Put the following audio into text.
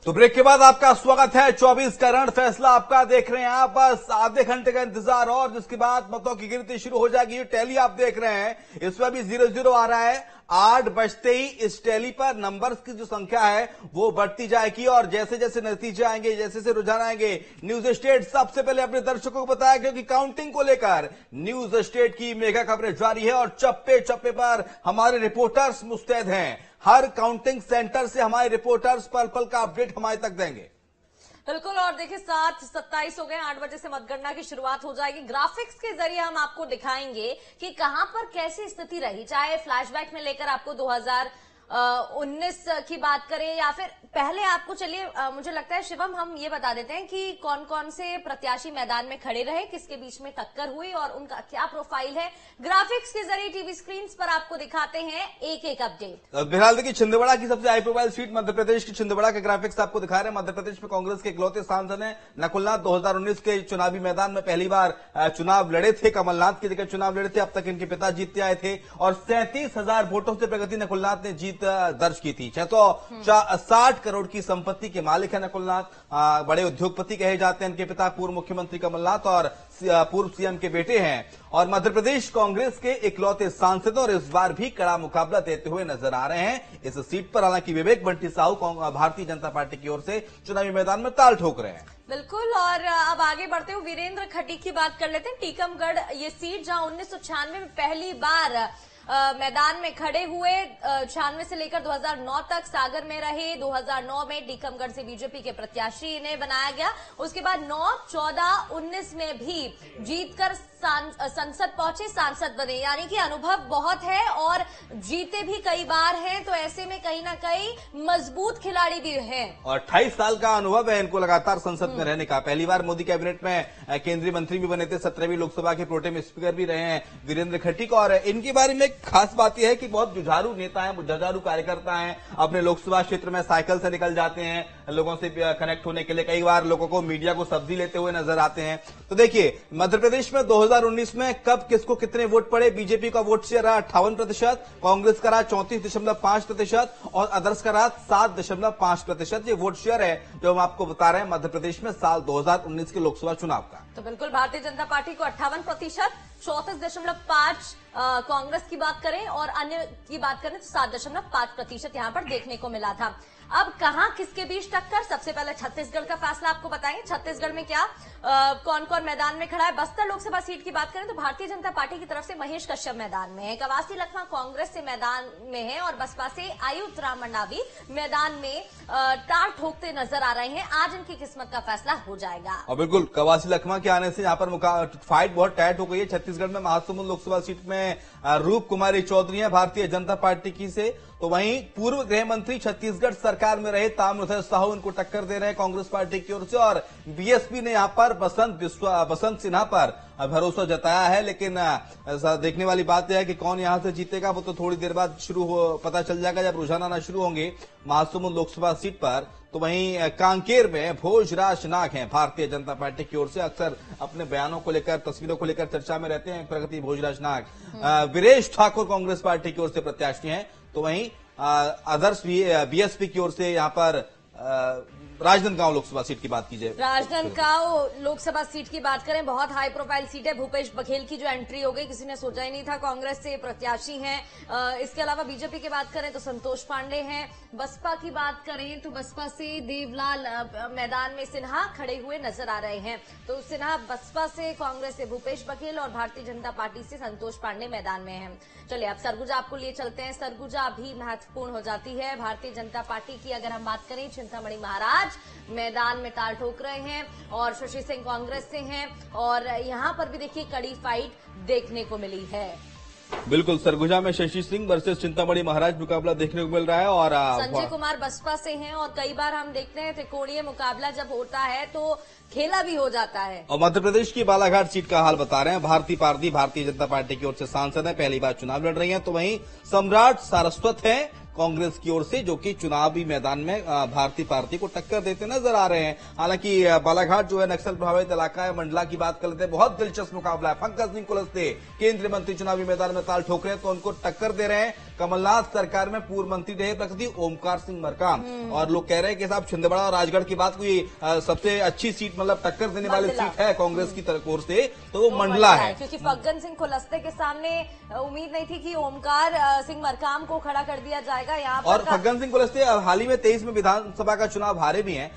तो ब्रेक के बाद आपका स्वागत है। 24 का रण फैसला आपका देख रहे हैं आप। बस आधे घंटे का इंतजार और जिसके बाद मतों की गिनती शुरू हो जाएगी। टैली आप देख रहे हैं, इसमें भी 0-0 आ रहा है। 8 बजते ही इस टैली पर नंबर्स की जो संख्या है वो बढ़ती जाएगी और जैसे जैसे नतीजे आएंगे, जैसे जैसे रुझान आएंगे, न्यूज स्टेट सबसे पहले अपने दर्शकों को बताया, क्योंकि काउंटिंग को लेकर न्यूज स्टेट की मेगा खबरें जारी है और चप्पे चप्पे पर हमारे रिपोर्टर्स मुस्तैद हैं। हर काउंटिंग सेंटर से हमारे रिपोर्टर्स पल पल का अपडेट हमारे तक देंगे। बिल्कुल। और देखिए 7:27 हो गए, 8 बजे से मतगणना की शुरुआत हो जाएगी। ग्राफिक्स के जरिए हम आपको दिखाएंगे कि कहां पर कैसी स्थिति रही, चाहे फ्लैशबैक में लेकर आपको 2019 की बात करें या फिर पहले आपको, चलिए मुझे लगता है शिवम हम ये बता देते हैं कि कौन कौन से प्रत्याशी मैदान में खड़े रहे, किसके बीच में टक्कर हुई और उनका क्या प्रोफाइल है। ग्राफिक्स के जरिए टीवी स्क्रीन पर आपको दिखाते हैं एक एक अपडेट। फिलहाल देखिए, छिंदवाड़ा की सबसे high profile seat Madhya Pradesh की छिंदवाड़ा के ग्राफिक्स आपको दिखा रहे हैं। मध्य प्रदेश में कांग्रेस के इकलौते सांसद हैं नकुलनाथ। 2019 के चुनावी मैदान में पहली बार चुनाव लड़े थे, कमलनाथ की जगह चुनाव लड़े थे। अब तक इनके पिता जीतते आए थे और 37,000 वोटों से प्रगति नकुलनाथ ने जीत दर्ज की थी। 660 करोड़ की संपत्ति के मालिक है नकुलनाथ। बड़े उद्योगपति कहे जाते हैं इनके पिता। पूर्व मुख्यमंत्री कमलनाथ और पूर्व सीएम के बेटे हैं और मध्य प्रदेश कांग्रेस के इकलौते सांसद और इस बार भी कड़ा मुकाबला देते हुए नजर आ रहे हैं। इस सीट पर हालांकि विवेक बंटी साहू भारतीय जनता पार्टी की ओर से चुनावी मैदान में ताल ठोक रहे हैं। बिल्कुल। और अब आगे बढ़ते हुए वीरेंद्र खटी की बात कर लेते हैं। टीकमगढ़ ये सीट जहां 1996 में पहली बार मैदान में खड़े हुए, 96 से लेकर 2009 तक सागर में रहे। 2009 में टीकमगढ़ से बीजेपी के प्रत्याशी इन्हें बनाया गया। उसके बाद 9, 14, 19 में भी जीतकर संसद पहुंचे, सांसद बने, यानी कि अनुभव बहुत है और जीते भी कई बार हैं। तो ऐसे में कहीं ना कहीं मजबूत खिलाड़ी भी हैं और 28 साल का अनुभव है इनको लगातार संसद में रहने का। पहली बार मोदी कैबिनेट में केंद्रीय मंत्री भी बने थे। 17वीं लोकसभा के प्रोटेम स्पीकर भी रहे हैं वीरेंद्र खटीक। और इनके बारे में खास बात यह है कि बहुत जुझारू नेता है, जुझारू कार्यकर्ता हैं। अपने लोकसभा क्षेत्र में साइकिल से निकल जाते हैं लोगों से कनेक्ट होने के लिए। कई बार लोगों को, मीडिया को सब्जी लेते हुए नजर आते हैं। तो देखिए, मध्य प्रदेश में 2019 में कब किसको कितने वोट पड़े। बीजेपी का वोट शेयर रहा 58%, कांग्रेस का रहा 34.5% और अदर्स का रहा 7.5%। ये वोट शेयर है जो हम आपको बता रहे हैं मध्य प्रदेश में साल 2019 के लोकसभा चुनाव का। तो बिल्कुल, भारतीय जनता पार्टी को 58%, 34.5 कांग्रेस की बात करें और अन्य की बात करें तो 7.5% यहां पर देखने को मिला था। अब कहां किसके बीच टक्कर, सबसे पहले छत्तीसगढ़ का फैसला आपको बताएंगे। छत्तीसगढ़ में क्या कौन कौन मैदान में खड़ा है। बस्तर लोकसभा सीट की बात करें तो भारतीय जनता पार्टी की तरफ से महेश कश्यप मैदान में है। कवासी लखमा कांग्रेस से मैदान में है और बसपा से आयुक्त राम मंडावी मैदान में टार ठोकते नजर आ रहे हैं। आज इनकी किस्मत का फैसला हो जाएगा। और बिल्कुल, कवासी लखमा के आने से यहाँ पर फाइट बहुत टाइट हो गई है। छत्तीसगढ़ में महासमुंद लोकसभा सीट में रूप कुमारी चौधरी है भारतीय जनता पार्टी की से। तो वहीं पूर्व गृह मंत्री छत्तीसगढ़ सरकार में रहे ताम्रध्वज साहू इनको टक्कर दे रहे हैं कांग्रेस पार्टी की ओर से। और बीएसपी ने यहां पर बसंत सिन्हा पर भरोसा जताया है। लेकिन देखने वाली बात यह है कि कौन यहां से जीतेगा वो तो थोड़ी देर बाद पता चल जाएगा जब रुझान आना शुरू होंगे महासमुंद लोकसभा सीट पर। तो वहीं कांकेर में भोजराज नाग हैं भारतीय जनता पार्टी की ओर से। अक्सर अपने बयानों को लेकर, तस्वीरों को लेकर चर्चा में रहते हैं प्रगति भोजराज नाग। वीरेश ठाकुर कांग्रेस पार्टी की ओर से प्रत्याशी हैं। तो वहीं अदर्स बीएसपी की ओर से यहां पर राजनांदगांव लोकसभा सीट की बात कीजिए। राजनांदगांव लोकसभा सीट की बात करें, बहुत हाई प्रोफाइल सीट है। भूपेश बघेल की जो एंट्री हो गई, किसी ने सोचा ही नहीं था। कांग्रेस से प्रत्याशी हैं। इसके अलावा बीजेपी की बात करें तो संतोष पांडे हैं। बसपा की बात करें तो बसपा से देवलाल मैदान में सिन्हा खड़े हुए नजर आ रहे हैं। तो सिन्हा बसपा से, कांग्रेस से भूपेश बघेल और भारतीय जनता पार्टी से संतोष पांडे मैदान में हैं। चलिए अब सरगुजा आपको लिए चलते हैं। सरगुजा भी महत्वपूर्ण हो जाती है। भारतीय जनता पार्टी की अगर हम बात करें, चिंतामणि महाराज मैदान में ताल ठोक रहे हैं और शशि सिंह कांग्रेस से हैं और यहां पर भी देखिए कड़ी फाइट देखने को मिली है। बिल्कुल, सरगुजा में शशि सिंह वर्सेस चिंतामणि महाराज मुकाबला देखने को मिल रहा है। और संजय कुमार बसपा से हैं और कई बार हम देखते हैं त्रिकोणीय मुकाबला जब होता है तो खेला भी हो जाता है। और मध्य प्रदेश की बालाघाट सीट का हाल बता रहे हैं भारती पारदी भारतीय जनता पार्टी की ओर से सांसद है, पहली बार चुनाव लड़ रही हैं। तो वहीं सम्राट सारस्वत है कांग्रेस की ओर से, जो कि चुनावी मैदान में भारतीय पार्टी को टक्कर देते नजर आ रहे हैं। हालांकि बालाघाट जो है नक्सल प्रभावित इलाका है। मंडला की बात कर लेते हैं, बहुत दिलचस्प मुकाबला है। पंकज सिंह कुलस्ते केंद्रीय मंत्री चुनावी मैदान में ताल ठोक रहे हैं तो उनको टक्कर दे रहे हैं कमलनाथ सरकार में पूर्व मंत्री रहे प्रकृति ओमकार सिंह मरकाम। और लोग कह रहे हैं कि साहब छिंदवाड़ा और राजगढ़ की बात कोई सबसे अच्छी सीट मतलब टक्कर देने वाली सीट है कांग्रेस की तरफ ओर से, तो वो मंडला है। क्योंकि फग्गन सिंह कुलस्ते के सामने उम्मीद नहीं थी कि ओमकार सिंह मरकाम को खड़ा कर दिया जाएगा यहाँ पर। और फग्गन सिंह कुलस्ते हाल ही में 23 में विधानसभा का चुनाव हारे भी हैं।